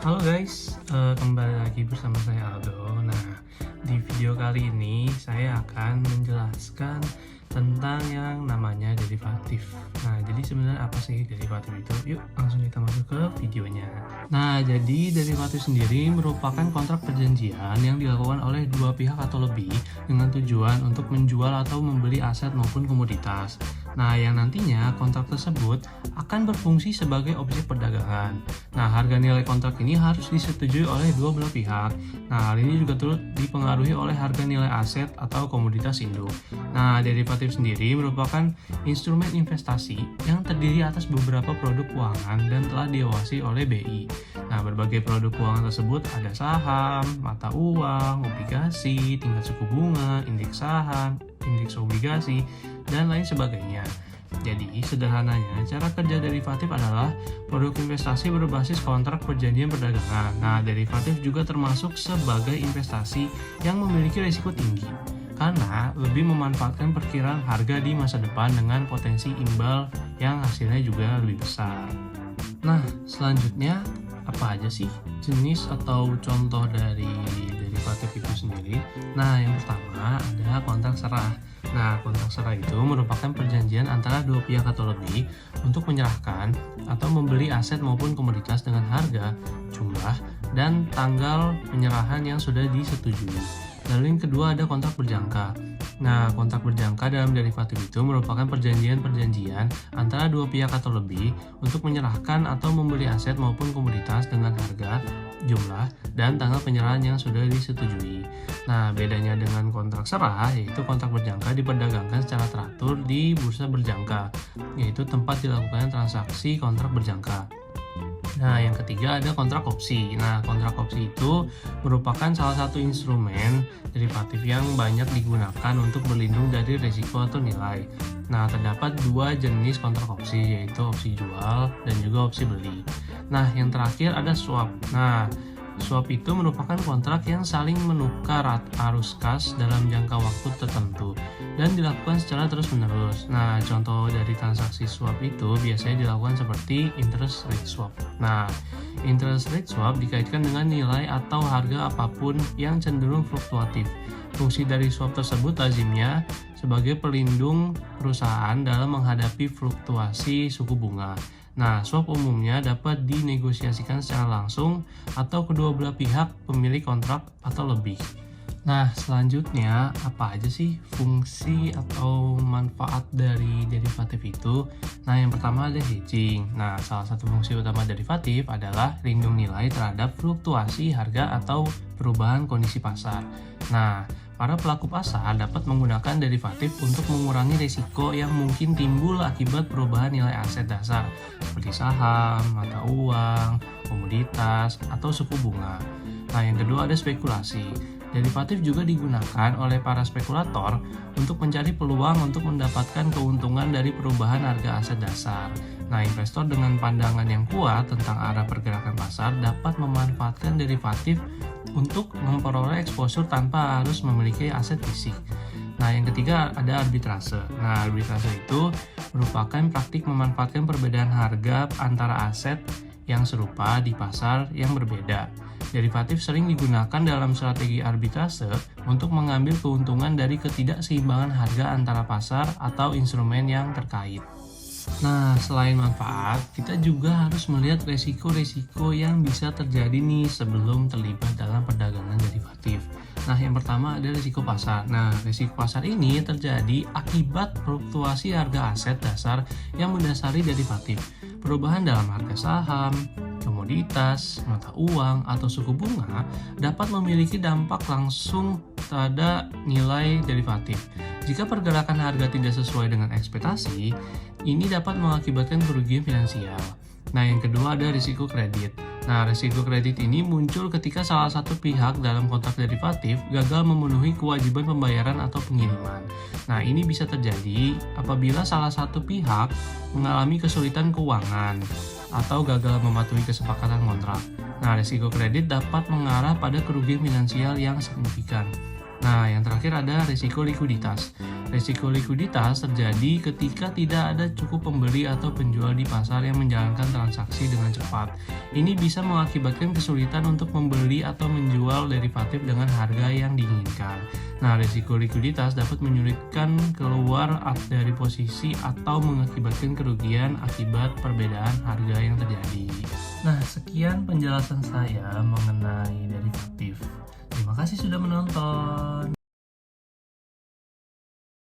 Halo guys, kembali lagi bersama saya Aldo. Nah, di video kali ini saya akan menjelaskan tentang yang namanya derivatif. Nah, jadi sebenarnya apa sih derivatif itu? Yuk, langsung kita masuk ke videonya. Nah, jadi derivatif sendiri merupakan kontrak perjanjian yang dilakukan oleh dua pihak atau lebih dengan tujuan untuk menjual atau membeli aset maupun komoditas. Nah, yang nantinya kontrak tersebut akan berfungsi sebagai objek perdagangan. Nah, harga nilai kontrak ini harus disetujui oleh dua belah pihak. Nah, hal ini juga turut dipengaruhi oleh harga nilai aset atau komoditas induk. Nah, derivatif sendiri merupakan instrumen investasi yang terdiri atas beberapa produk keuangan dan telah diawasi oleh BI. Nah, berbagai produk keuangan tersebut ada saham, mata uang, obligasi, tingkat suku bunga, indeks saham, indeks obligasi, dan lain sebagainya. Jadi, sederhananya, cara kerja derivatif adalah produk investasi berbasis kontrak perjanjian perdagangan. Nah, derivatif juga termasuk sebagai investasi yang memiliki risiko tinggi, karena lebih memanfaatkan perkiraan harga di masa depan dengan potensi imbal yang hasilnya juga lebih besar. Nah, selanjutnya, apa aja sih jenis atau contoh dari derivatif itu sendiri? Nah, yang pertama ada kontrak serah. Nah, kontrak serah itu merupakan perjanjian antara dua pihak atau lebih untuk menyerahkan atau membeli aset maupun komoditas dengan harga, jumlah, dan tanggal penyerahan yang sudah disetujui. Lalu yang kedua ada kontrak berjangka. Nah, kontrak berjangka dalam derivatif itu merupakan perjanjian-perjanjian antara dua pihak atau lebih untuk menyerahkan atau membeli aset maupun komoditas dengan harga, jumlah, dan tanggal penyerahan yang sudah disetujui. Nah, bedanya dengan kontrak serah, yaitu kontrak berjangka diperdagangkan secara teratur di bursa berjangka, yaitu tempat dilakukan transaksi kontrak berjangka. Nah, yang ketiga ada kontrak opsi. Nah, kontrak opsi itu merupakan salah satu instrumen derivatif yang banyak digunakan untuk berlindung dari risiko atau nilai. Nah, terdapat dua jenis kontrak opsi, yaitu opsi jual dan juga opsi beli. Nah, yang terakhir ada swap. Nah, swap itu merupakan kontrak yang saling menukar arus kas dalam jangka waktu tertentu dan dilakukan secara terus-menerus. Nah, contoh dari transaksi swap itu biasanya dilakukan seperti interest rate swap. Nah, interest rate swap dikaitkan dengan nilai atau harga apapun yang cenderung fluktuatif. Fungsi dari swap tersebut lazimnya sebagai pelindung perusahaan dalam menghadapi fluktuasi suku bunga. Nah, swap umumnya dapat dinegosiasikan secara langsung atau kedua belah pihak pemilik kontrak atau lebih. Nah, selanjutnya apa aja sih fungsi atau manfaat dari derivatif itu? Nah, yang pertama ada hedging. Nah, salah satu fungsi utama derivatif adalah lindung nilai terhadap fluktuasi harga atau perubahan kondisi pasar. Nah, para pelaku pasar dapat menggunakan derivatif untuk mengurangi risiko yang mungkin timbul akibat perubahan nilai aset dasar seperti saham, mata uang, komoditas, atau suku bunga. Nah, yang kedua ada spekulasi. Derivatif juga digunakan oleh para spekulator untuk mencari peluang untuk mendapatkan keuntungan dari perubahan harga aset dasar. Nah, investor dengan pandangan yang kuat tentang arah pergerakan pasar dapat memanfaatkan derivatif untuk memperoleh exposure tanpa harus memiliki aset fisik. Nah, yang ketiga ada arbitrase. Nah, arbitrase itu merupakan praktik memanfaatkan perbedaan harga antara aset yang serupa di pasar yang berbeda. Derivatif sering digunakan dalam strategi arbitrase untuk mengambil keuntungan dari ketidakseimbangan harga antara pasar atau instrumen yang terkait. Nah, selain manfaat, kita juga harus melihat resiko-resiko yang bisa terjadi nih sebelum terlibat dalam perdagangan derivatif. Nah, yang pertama ada risiko pasar. Nah, risiko pasar ini terjadi akibat fluktuasi harga aset dasar yang mendasari derivatif. Perubahan dalam harga saham, komoditas, mata uang, atau suku bunga dapat memiliki dampak langsung pada nilai derivatif. Jika pergerakan harga tidak sesuai dengan ekspektasi, ini dapat mengakibatkan kerugian finansial. Nah, yang kedua ada risiko kredit. Nah, risiko kredit ini muncul ketika salah satu pihak dalam kontrak derivatif gagal memenuhi kewajiban pembayaran atau pengiriman. Nah, ini bisa terjadi apabila salah satu pihak mengalami kesulitan keuangan atau gagal mematuhi kesepakatan kontrak. Nah, risiko kredit dapat mengarah pada kerugian finansial yang signifikan. Nah, yang terakhir ada risiko likuiditas. Risiko likuiditas terjadi ketika tidak ada cukup pembeli atau penjual di pasar yang menjalankan transaksi dengan cepat. Ini bisa mengakibatkan kesulitan untuk membeli atau menjual derivatif dengan harga yang diinginkan. Nah, risiko likuiditas dapat menyulitkan keluar dari posisi atau mengakibatkan kerugian akibat perbedaan harga yang terjadi. Nah, sekian penjelasan saya mengenai derivatif. Terima kasih sudah menonton.